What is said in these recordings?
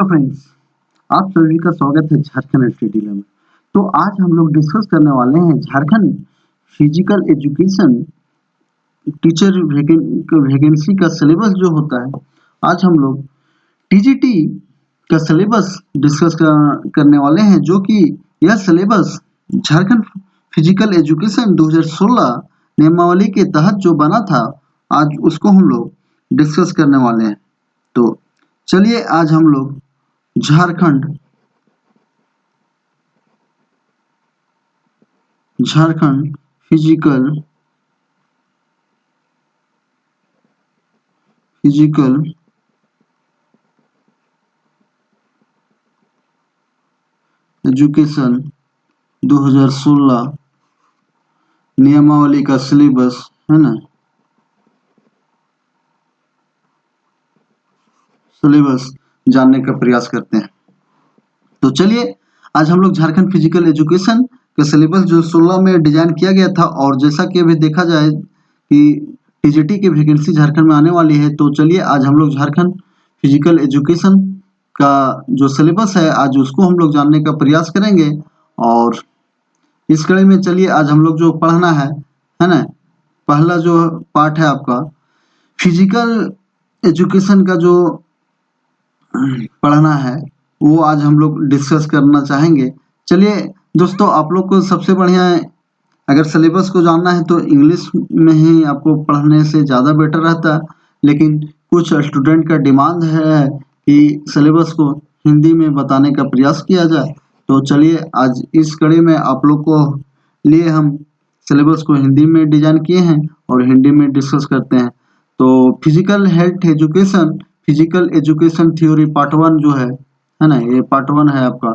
Friends, आप सभी का स्वागत है झारखंड स्टडी में। तो आज हम लोग डिस्कस करने वाले हैं Jharkhand physical education teacher vacancy का सिलेबस जो होता है। आज हम लोग टीजीटी का सिलेबस डिस्कस करने वाले हैं, जो कि यह सिलेबस झारखंड फिजिकल एजुकेशन 2016 नियमावली के तहत जो बना था, आज उसको हम लोग डिस्कस करने वाले हैं। तो चलिए आज हम लोग झारखंड फिजिकल एजुकेशन 2016 नियमावली का सिलेबस है ना, सिलेबस जानने का प्रयास करते हैं। तो चलिए आज हम लोग झारखंड फिजिकल एजुकेशन का सिलेबस जो 16 में डिजाइन किया गया था, और जैसा कि अभी देखा जाए कि टीजीटी की वैकेंसी झारखंड में आने वाली है, तो चलिए आज हम लोग झारखंड फिजिकल एजुकेशन का जो सिलेबस है आज उसको हम लोग जानने का प्रयास करेंगे। और इस कड़ी में चलिए आज हम लोग जो पढ़ना है ना, पहला जो पार्ट है आपका फिजिकल एजुकेशन का जो पढ़ना है वो आज हम लोग डिस्कस करना चाहेंगे। चलिए दोस्तों, आप लोग को सबसे बढ़िया है, अगर सिलेबस को जानना है तो इंग्लिश में ही आपको पढ़ने से ज़्यादा बेटर रहता है, लेकिन कुछ स्टूडेंट का डिमांड है कि सिलेबस को हिंदी में बताने का प्रयास किया जाए। तो चलिए आज इस कड़ी में आप लोग को लिए हम सिलेबस को हिंदी में डिजाइन किए हैं और हिंदी में डिस्कस करते हैं। तो physical health education, physical education theory part 1 जो है ना, ये पार्ट 1 है आपका।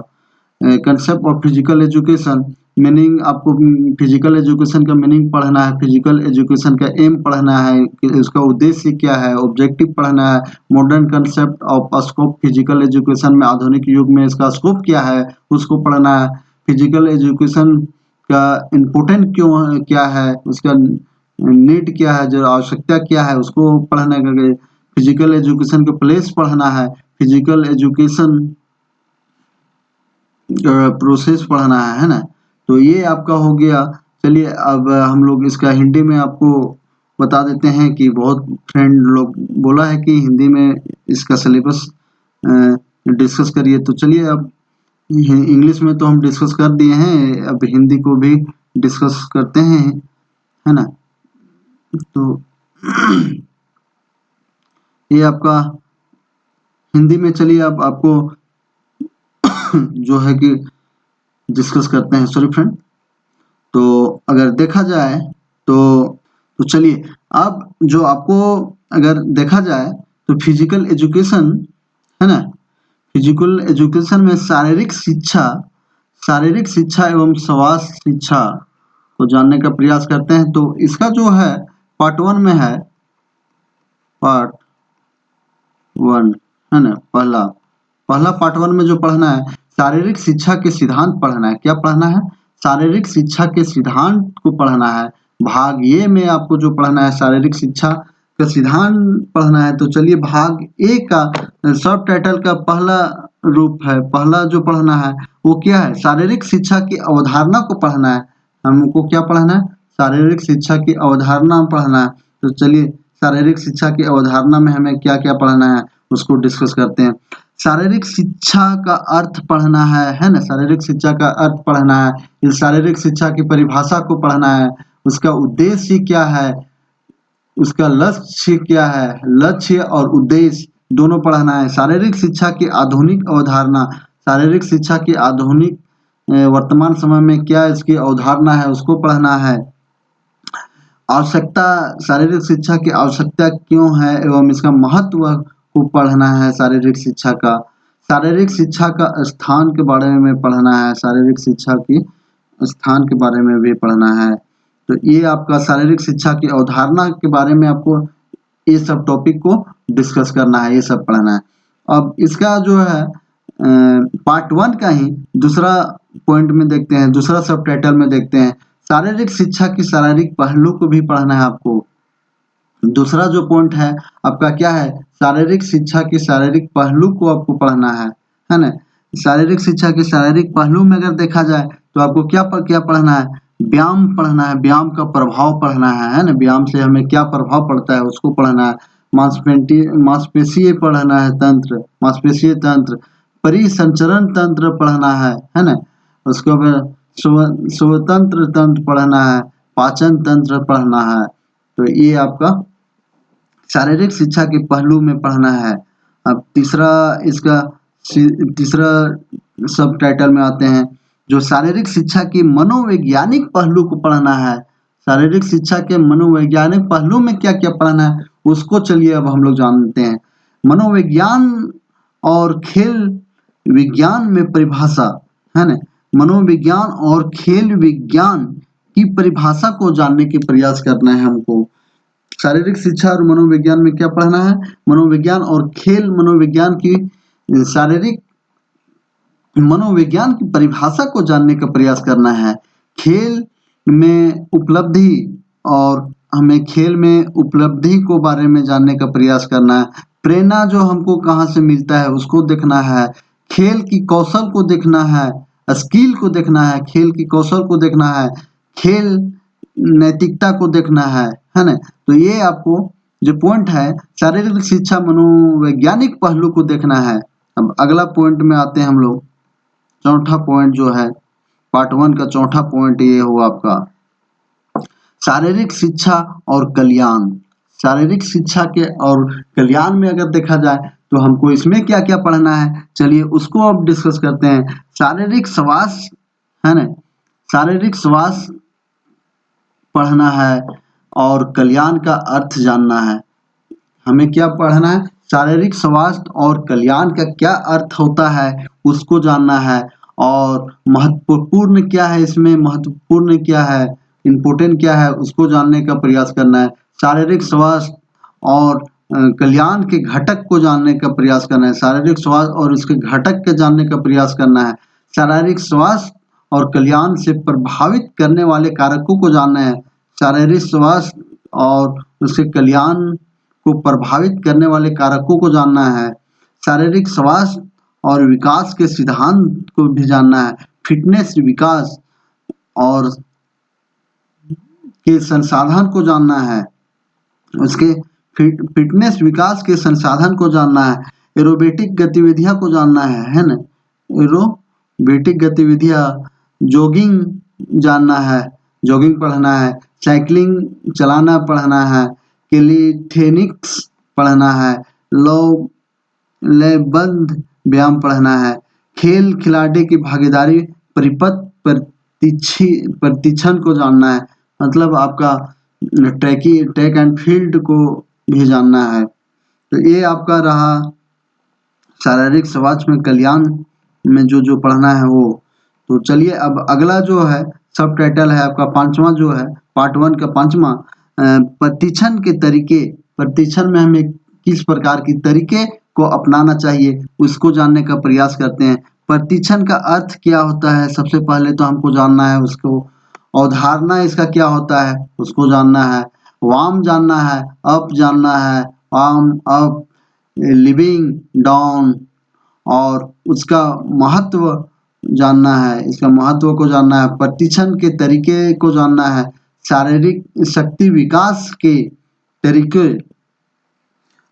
Concept of physical education, meaning आपको फिजिकल एजुकेशन का मीनिंग पढ़ना है, फिजिकल एजुकेशन का एम पढ़ना है कि उसका उद्देश्य क्या है, ऑब्जेक्टिव पढ़ना है। Modern concept of scope, physical education में आधुनिक युग में इसका स्कोप क्या है उसको पढ़ना है। फिजिकल एजुकेशन का इम्पोर्टेंट क्यों क्या है, उसका नीड क्या है, जो आवश्यकता क्या है उसको पढ़ना है। फिजिकल एजुकेशन का प्लेस पढ़ना है, फिजिकल एजुकेशन प्रोसेस पढ़ना है ना। तो ये आपका हो गया। चलिए अब हम लोग इसका हिंदी में आपको बता देते हैं कि बहुत फ्रेंड लोग बोला है कि हिंदी में इसका सिलेबस डिस्कस करिए। तो चलिए अब इंग्लिश में तो हम डिस्कस कर दिए हैं, अब हिंदी को भी डिस्कस करते हैं, है ना। तो ये आपका हिंदी में, चलिए अब आपको जो है कि डिस्कस करते हैं। सॉरी फ्रेंड, तो अगर देखा जाए तो चलिए अब जो आपको अगर देखा जाए तो फिजिकल एजुकेशन है ना, फिजिकल एजुकेशन में शारीरिक शिक्षा एवं स्वास्थ्य शिक्षा को जानने का प्रयास करते हैं। तो इसका जो है पार्ट 1 में है, पार्ट 1 है ना, पहला पार्ट 1 में जो पढ़ना है शारीरिक शिक्षा के सिद्धांत पढ़ना है। क्या पढ़ना है? शारीरिक शिक्षा के सिद्धांत को पढ़ना है। भाग ए में आपको जो पढ़ना है शारीरिक शिक्षा का सिद्धांत पढ़ना है। तो चलिए भाग ए का सब टाइटल का पहला रूप है, पहला जो पढ़ना है वो क्या है? शारीरिक शिक्षा की अवधारणा को पढ़ना है। हमको क्या पढ़ना है? शारीरिक शिक्षा की अवधारणा पढ़ना है। तो चलिए शारीरिक शिक्षा की अवधारणा में हमें क्या क्या पढ़ना है उसको डिस्कस करते हैं। शारीरिक शिक्षा का अर्थ पढ़ना है ना, शारीरिक शिक्षा का अर्थ पढ़ना है। इस शारीरिक शिक्षा की परिभाषा को पढ़ना है, उसका उद्देश्य क्या है, उसका लक्ष्य क्या है, लक्ष्य और उद्देश्य दोनों पढ़ना है। शारीरिक शिक्षा की आधुनिक अवधारणा, शारीरिक शिक्षा की आधुनिक वर्तमान समय में क्या इसकी अवधारणा है उसको पढ़ना है। आवश्यकता, शारीरिक शिक्षा की आवश्यकता क्यों है एवं इसका महत्व को पढ़ना है। शारीरिक शिक्षा का स्थान के बारे में पढ़ना है, शारीरिक शिक्षा की स्थान के बारे में भी पढ़ना है। तो ये आपका शारीरिक शिक्षा की अवधारणा के बारे में आपको ये सब टॉपिक को डिस्कस करना है, ये सब पढ़ना है। अब इसका जो है पार्ट 1 का ही दूसरा पॉइंट में देखते हैं, दूसरा सब टाइटल में देखते हैं, शारीरिक शिक्षा की शारीरिक पहलू को भी पढ़ना है आपको। दूसरा जो पॉइंट है आपका क्या है, शारीरिक शिक्षा के शारीरिक पहलू को आपको पढ़ना है ना। शारीरिक शिक्षा के शारीरिक पहलू में अगर देखा जाए तो आपको क्या पढ़ना है, व्यायाम पढ़ना है, व्यायाम का प्रभाव पढ़ना है ना। व्यायाम से हमें क्या प्रभाव पड़ता है उसको पढ़ना है। मांसपेशीय पढ़ना है तंत्र, मांसपेशीय तंत्र, परिसंचरण तंत्र पढ़ना है ना। उसके बाद स्वतंत्र तंत्र पढ़ना है, पाचन तंत्र पढ़ना है। तो ये आपका शारीरिक शिक्षा के पहलू में पढ़ना है। अब तीसरा सब टाइटल में आते हैं, जो शारीरिक शिक्षा की मनोवैज्ञानिक पहलू को पढ़ना है। शारीरिक शिक्षा के मनोवैज्ञानिक पहलू में क्या क्या पढ़ना है उसको चलिए अब हम लोग जानते हैं। मनोविज्ञान और खेल विज्ञान में परिभाषा है ना। मनोविज्ञान और खेल विज्ञान की परिभाषा को जानने के प्रयास करना है हमको। शारीरिक शिक्षा और मनोविज्ञान में क्या पढ़ना है, मनोविज्ञान और खेल मनोविज्ञान की शारीरिक मनोविज्ञान की परिभाषा को जानने का प्रयास करना है। खेल में उपलब्धि और हमें खेल में उपलब्धि को बारे में जानने का प्रयास करना है। प्रेरणा जो हमको कहाँ से मिलता है उसको देखना है। खेल की कौशल को देखना है, स्किल को देखना है, खेल की कौशल को देखना है, खेल नैतिकता को देखना है ना। तो ये आपको जो पॉइंट है शारीरिक शिक्षा मनोवैज्ञानिक पहलू को देखना है। अब अगला पॉइंट में आते हैं हम लोग। चौथा पॉइंट जो है पार्ट 1 का चौथा पॉइंट ये हुआ आपका शारीरिक शिक्षा और कल्याण। शारीरिक शिक्षा के और कल्याण में अगर देखा जाए तो हमको इसमें क्या क्या पढ़ना है, चलिए उसको अब डिस्कस करते हैं। शारीरिक स्वास्थ्य है ना, शारीरिक स्वास्थ्य पढ़ना है और कल्याण का अर्थ जानना है। हमें क्या पढ़ना है, शारीरिक स्वास्थ्य और कल्याण का क्या अर्थ होता है उसको जानना है। और महत्वपूर्ण क्या है, इसमें महत्वपूर्ण क्या है, इम्पोर्टेंट क्या है उसको जानने का प्रयास करना है। शारीरिक स्वास्थ्य और कल्याण के घटक को जानने का प्रयास करना है। शारीरिक स्वास्थ्य और उसके घटक के जानने का प्रयास करना है। शारीरिक स्वास्थ्य और कल्याण से प्रभावित करने वाले कारकों को जानना है। शारीरिक स्वास्थ्य और उसके कल्याण को प्रभावित करने वाले कारकों को जानना है। शारीरिक स्वास्थ्य और विकास के सिद्धांत को भी जानना है। फिटनेस, विकास और के संसाधन को जानना है। उसके फिटनेस विकास के संसाधन को जानना है। एरोबेटिक गतिविधियां को जानना है ना। एरोबेटिक गतिविधियां, जॉगिंग जानना है, जॉगिंग पढ़ना है। साइकिलिंग चलाना पढ़ना है। कैलिथेनिक्स पढ़ना है। लयबद्ध व्यायाम पढ़ना है। खेल खिलाड़ी की भागीदारी, परिपथ प्रतिक्षण को जानना है, मतलब आपका ट्रैक एंड फील्ड को भी जानना है। तो ये आपका रहा शारीरिक स्वास्थ्य में कल्याण में जो जो पढ़ना है वो। तो चलिए अब अगला जो है सब टाइटल है आपका पांचवा जो है पार्ट 1 का पांचवा, प्रतिक्षण के तरीके। प्रतिक्षण में हमें किस प्रकार की तरीके को अपनाना चाहिए उसको जानने का प्रयास करते हैं। प्रतिक्षण का अर्थ क्या होता है, सबसे पहले तो हमको जानना है उसको। अवधारणा इसका क्या होता है उसको जानना है। वाम जानना है, अप जानना है, वाम अप, लिविंग डाउन, और उसका महत्व जानना है, इसका महत्व को जानना है। प्रतिक्षण के तरीके को जानना है। शारीरिक शक्ति विकास के तरीके,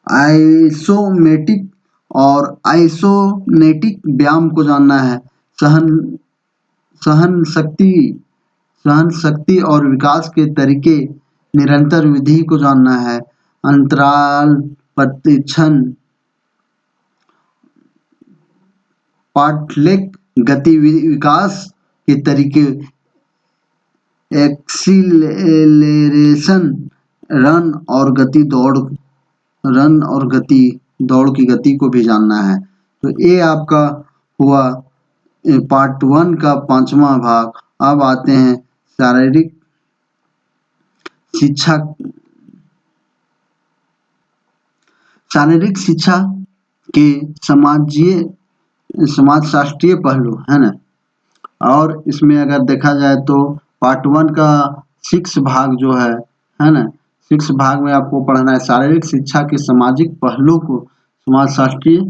आइसोमेटिक और आइसोनेटिक व्यायाम को जानना है। सहन शक्ति और विकास के तरीके, निरंतर विधि को जानना है। अंतराल प्रतिक्षण, पाठलेख गति विकास के तरीके, एक्सीलरेशन, रन और गति दौड़ की गति को भी जानना है। तो ये आपका हुआ पार्ट 1 का पांचवा भाग। अब आते हैं शारीरिक शिक्षा, शारीरिक शिक्षा के समाजशास्त्रीय पहलू है ना। और इसमें अगर देखा जाए तो पार्ट 1 का 6 भाग जो है ना, 6 भाग में आपको पढ़ना है शारीरिक शिक्षा के सामाजिक पहलू को। समाजशास्त्रीय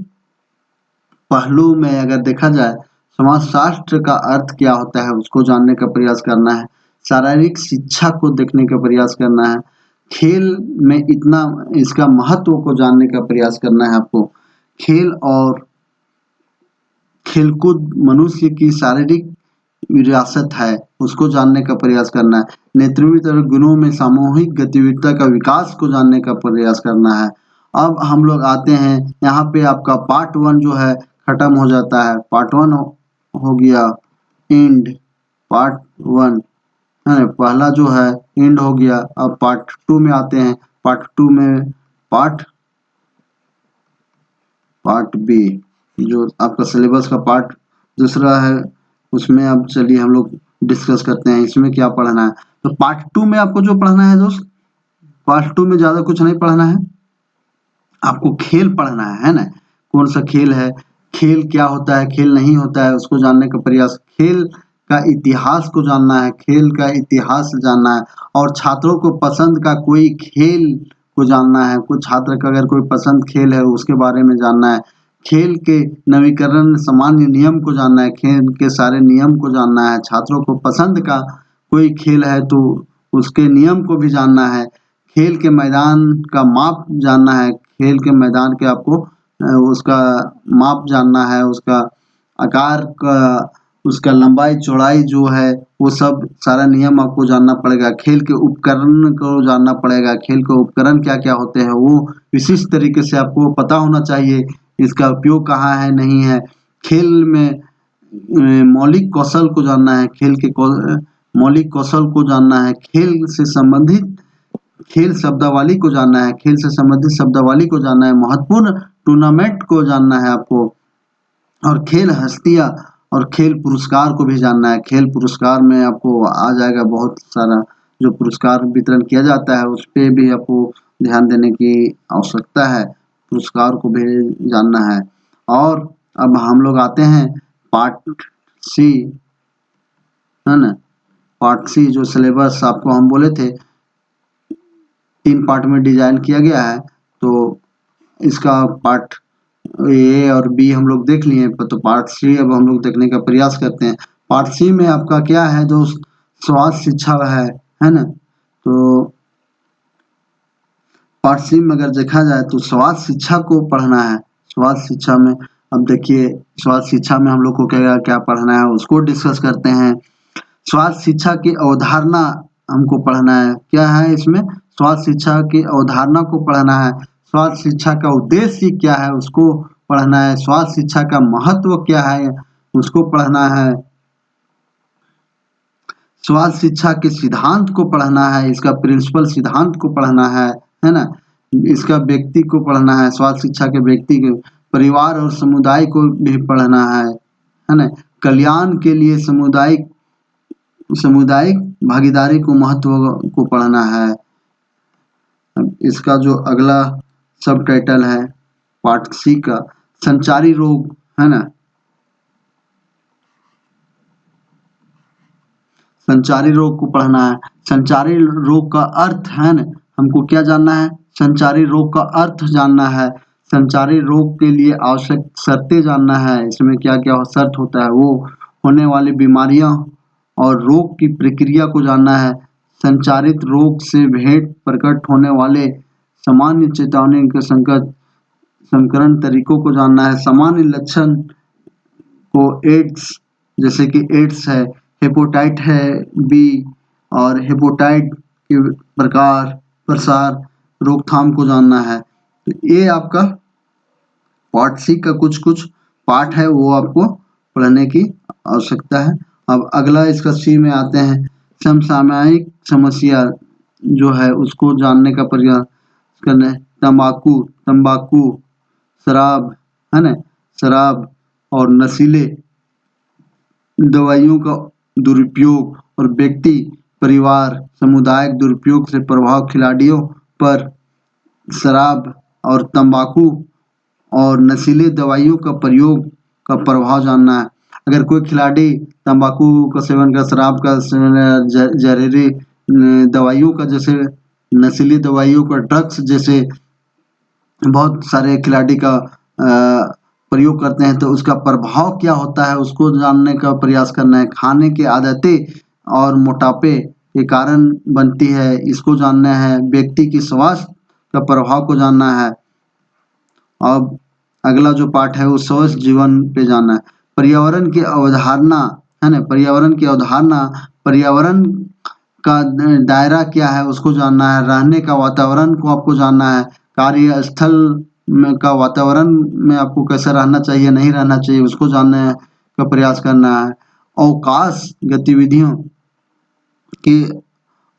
पहलू में अगर देखा जाए समाजशास्त्र का अर्थ क्या होता है उसको जानने का प्रयास करना है, शारीरिक शिक्षा को देखने का प्रयास करना है, खेल में इतना इसका महत्व को जानने का प्रयास करना है आपको। खेल और खेलकूद मनुष्य की शारीरिक विरासत है उसको जानने का प्रयास करना है, नेतृत्व गुणों में सामूहिक गतिविधि का विकास को जानने का प्रयास करना है। अब हम लोग आते हैं यहाँ पे आपका पार्ट 1 जो है खत्म हो जाता है। पार्ट 1 हो गया एंड, पार्ट 1 है पहला जो है एंड हो गया। अब पार्ट 2 में आते हैं। पार्ट 2 में पार्ट बी जो आपका सिलेबस का पार्ट दूसरा है उसमें अब चलिए हम लोग डिस्कस करते हैं इसमें क्या पढ़ना है। तो पार्ट 2 में आपको जो पढ़ना है दोस्त, पार्ट 2 में ज़्यादा कुछ नहीं पढ़ना है, आपको खेल पढ़ना है ना। कौन सा खेल है, खेल क्या होता है, खेल नहीं होता है उसको जानने का प्रयास, खेल का इतिहास को जानना है, खेल का इतिहास जानना है और छात्रों को पसंद का कोई खेल को जानना है। कुछ छात्र का अगर कोई पसंद खेल है उसके बारे में जानना है। खेल के नवीकरण सामान्य नियम को जानना है, खेल के सारे नियम को जानना है। छात्रों को पसंद का कोई खेल है तो उसके नियम को भी जानना है। खेल के मैदान का माप जानना है, खेल के मैदान के आपको उसका माप जानना है, उसका आकार का, उसका लंबाई चौड़ाई जो है वो सब सारा नियम आपको जानना पड़ेगा। खेल के उपकरण को जानना पड़ेगा, खेल के उपकरण क्या क्या होते हैं वो विशिष्ट तरीके से आपको पता होना चाहिए, इसका उपयोग कहाँ है नहीं है। खेल में मौलिक कौशल को जानना है, खेल के मौलिक कौशल को जानना है, खेल से संबंधित खेल शब्दावली को जानना है, खेल से संबंधित शब्दावली को जानना है, महत्वपूर्ण टूर्नामेंट को जानना है आपको और खेल हस्तियां और खेल पुरस्कार को भी जानना है। खेल पुरस्कार में आपको आ जाएगा बहुत सारा जो पुरस्कार वितरण किया जाता है उस पर भी आपको ध्यान देने की आवश्यकता है, पुरस्कार को भी जानना है। और अब हम लोग आते हैं पार्ट सी, है ना। पार्ट सी जो सिलेबस आपको हम बोले थे 3 पार्ट में डिजाइन किया गया है, तो इसका पार्ट ए और बी हम लोग देख लिए, तो पार्ट सी अब हम लोग देखने का प्रयास करते हैं। पार्ट सी में आपका क्या है दोस्त, स्वास्थ्य शिक्षा है ना। तो पार्ट सी में अगर देखा जाए तो स्वास्थ्य शिक्षा को पढ़ना है। स्वास्थ्य शिक्षा में अब देखिए स्वास्थ्य शिक्षा में हम लोग को क्या क्या पढ़ना है उसको डिस्कस करते हैं। स्वास्थ्य शिक्षा की अवधारणा हमको पढ़ना है, क्या है इसमें, स्वास्थ्य शिक्षा की अवधारणा को पढ़ना है, स्वास्थ्य शिक्षा का उद्देश्य क्या है उसको पढ़ना है, स्वास्थ्य शिक्षा का महत्व क्या है उसको पढ़ना है, स्वास्थ्य शिक्षा के सिद्धांत को पढ़ना है, इसका प्रिंसिपल सिद्धांत को पढ़ना है ना। इसका व्यक्ति को पढ़ना है, स्वास्थ्य शिक्षा के व्यक्ति के परिवार और समुदाय को भी पढ़ना है ना। कल्याण के लिए सामुदायिक भागीदारी को महत्व को पढ़ना है। इसका जो अगला सब टाइटल है पार्ट सी का संचारी रोग, है ना। संचारी रोग को पढ़ना है। संचारी रोग का अर्थ है ना, हमको क्या जानना है, संचारी रोग का अर्थ जानना है, संचारी रोग के लिए आवश्यक शर्तें जानना है, इसमें क्या क्या शर्त होता है, वो होने वाली बीमारियां और रोग की प्रक्रिया को जानना है, संचारित रोग से भेंट प्रकट होने वाले सामान्य चेतावनी के संकरण तरीकों को जानना है, सामान्य लक्षण को एड्स जैसे कि एड्स है, हेपेटाइट है बी और हेपेटाइट के प्रसार रोकथाम को जानना है। तो ये आपका पार्ट सी का कुछ पार्ट है वो आपको पढ़ने की आवश्यकता है। अब अगला इसका सी में आते हैं समसामयिक समस्या जो है उसको जानने का प्रयास करना है। तंबाकू शराब, है ना, शराब और नशीले दवाइयों का दुरुपयोग और व्यक्ति परिवार सामुदायिक दुरुपयोग से प्रभाव खिलाड़ियों पर शराब और तंबाकू और नशीले दवाइयों का प्रयोग का प्रभाव जानना है। अगर कोई खिलाड़ी तंबाकू का सेवन का, शराब का सेवन, जहरीली दवाइयों का जैसे नशीली दवाइयों का, ड्रग्स जैसे बहुत सारे खिलाड़ी का प्रयोग करते हैं तो उसका प्रभाव क्या होता है उसको जानने का प्रयास करना है। खाने की आदतें और मोटापे के कारण बनती है, इसको जानना है। व्यक्ति की स्वास्थ्य का प्रभाव को जानना है। अब अगला जो पार्ट है वो स्वस्थ जीवन पे जाना है। पर्यावरण की अवधारणा है ना, पर्यावरण की अवधारणा, पर्यावरण का दायरा क्या है उसको जानना है। रहने का वातावरण को आपको जानना है। कार्यस्थल में का वातावरण में आपको कैसे रहना चाहिए, नहीं रहना चाहिए, उसको जानने का प्रयास करना है। अवकाश गतिविधियों की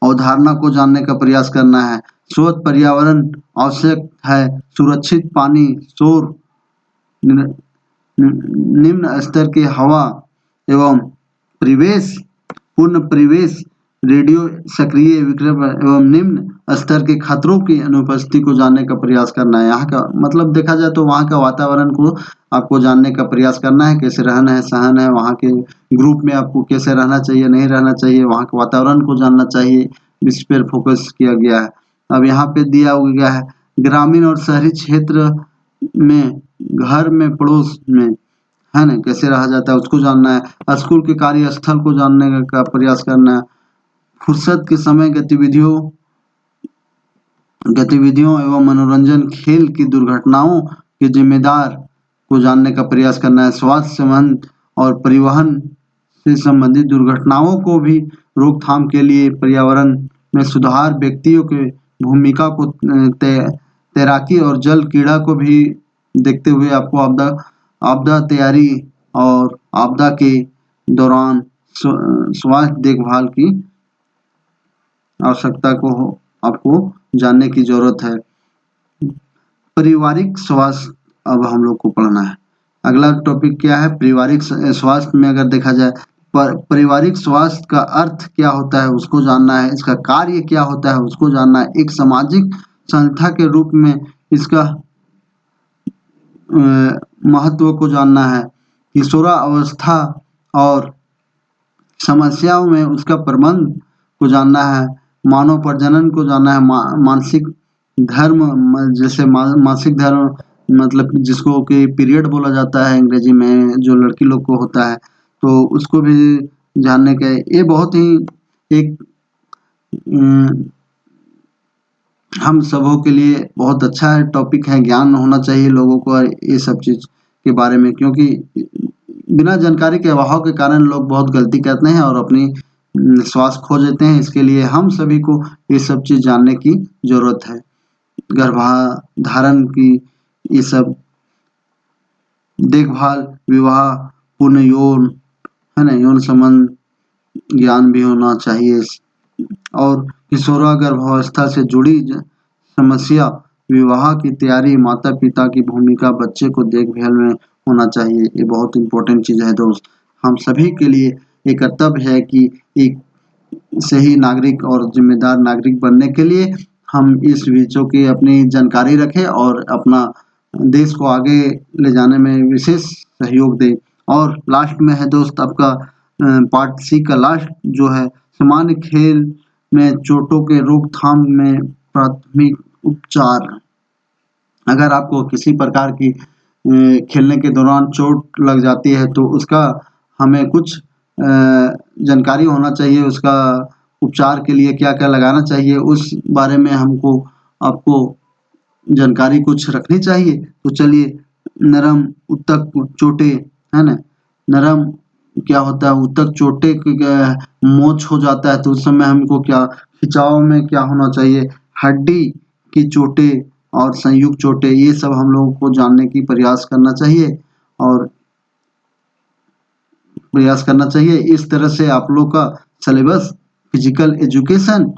अवधारणा को जानने का प्रयास करना है। स्वच्छ पर्यावरण आवश्यक है। सुरक्षित पानी, शोर, निम्न स्तर की हवा एवं परिवेश, पूर्ण परिवेश, रेडियो सक्रिय विकिरण एवं निम्न स्तर के खतरों की अनुपस्थिति को जानने का प्रयास करना है। यहाँ का मतलब देखा जाए तो वहाँ का वातावरण को आपको जानने का प्रयास करना है, कैसे रहना है, सहन है, वहाँ के ग्रुप में आपको कैसे रहना चाहिए, नहीं रहना चाहिए, वहाँ के वातावरण को जानना चाहिए, इस पर फोकस किया गया है। अब यहाँ पे दिया गया है ग्रामीण और शहरी क्षेत्र में, घर में, पड़ोस में, है ना, कैसे रहा जाता है उसको जानना है। स्कूल के कार्यस्थल को जानने का प्रयास करना है। फुर्सत के समय गतिविधियों एवं मनोरंजन, खेल की दुर्घटनाओं के जिम्मेदार को जानने का प्रयास करना है। स्वास्थ्य संबंध और परिवहन से संबंधित दुर्घटनाओं को भी रोकथाम के लिए पर्यावरण में सुधार, व्यक्तियों की भूमिका को तैराकी और जल क्रीड़ा को भी देखते हुए आपको आपदा तैयारी और आपदा के दौरान स्वास्थ्य देखभाल की आवश्यकता को आपको जानने की जरूरत है। पारिवारिक स्वास्थ्य अब हम लोग को पढ़ना है। अगला टॉपिक क्या है, पारिवारिक स्वास्थ्य में अगर देखा जाए पारिवारिक स्वास्थ्य का अर्थ क्या होता है उसको जानना है, इसका कार्य क्या होता है उसको जानना है। एक सामाजिक संस्था के रूप में इसका महत्व को जानना है। किशोरावस्था और समस्याओं में उसका प्रबंध को जानना है। मानव प्रजनन को जानना है। मानसिक धर्म, जैसे मासिक धर्म मतलब जिसको कि पीरियड बोला जाता है अंग्रेजी में, जो लड़की लोग को होता है, तो उसको भी जानने के ये बहुत ही एक हम सबों के लिए बहुत अच्छा टॉपिक है। ज्ञान होना चाहिए लोगों को ये सब चीज़ के बारे में, क्योंकि बिना जानकारी के अभाव के कारण लोग बहुत गलती करते हैं और अपनी स्वास्थ्य खो देते हैं। इसके लिए हम सभी को ये सब चीज़ जानने की ज़रूरत है। गर्भाधारण की ये सब देखभाल, विवाह, पूर्ण यौन, है ना, यौन संबंध ज्ञान भी होना चाहिए। और किशोरा गर्भावस्था से जुड़ी समस्या, विवाह की तैयारी, माता पिता की भूमिका, बच्चे को देखभाल में होना चाहिए। ये बहुत इंपॉर्टेंट चीज़ है दोस्त। हम सभी के लिए ये कर्तव्य है कि एक सही नागरिक और जिम्मेदार नागरिक बनने के लिए हम इस विषयों की अपनी जानकारी रखें और अपना देश को आगे ले जाने में विशेष सहयोग दें। और लास्ट में है दोस्त आपका पार्ट सी का लास्ट जो है, सामान्य खेल में चोटों के रोकथाम में प्राथमिक उपचार। अगर आपको किसी प्रकार की खेलने के दौरान चोट लग जाती है तो उसका हमें कुछ जानकारी होना चाहिए, उसका उपचार के लिए क्या क्या लगाना चाहिए उस बारे में हमको आपको जानकारी कुछ रखनी चाहिए। तो चलिए, नरम उत्तक चोटें, है ना, नरम क्या होता है, उत्तक चोटें मोच हो जाता है तो उस समय हमको क्या, खिंचाव में क्या होना चाहिए, हड्डी की चोटें और संयुक्त चोटें, ये सब हम लोगों को जानने की प्रयास करना चाहिए और प्रयास करना चाहिए। इस तरह से आप लोग का सिलेबस फिजिकल एजुकेशन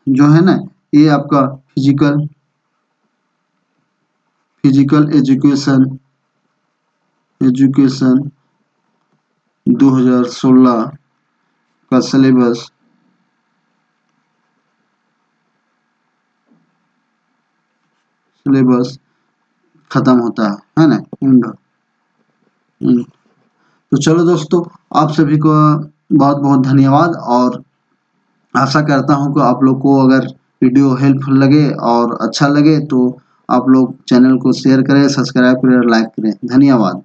जो है ना, ये आपका फिजिकल एजुकेशन 2016 का सिलेबस खत्म होता है ना, तो चलो दोस्तों, आप सभी को बहुत बहुत धन्यवाद और आशा करता हूं कि आप लोग को अगर वीडियो हेल्पफुल लगे और अच्छा लगे तो आप लोग चैनल को शेयर करें, सब्सक्राइब करें और लाइक करें। धन्यवाद।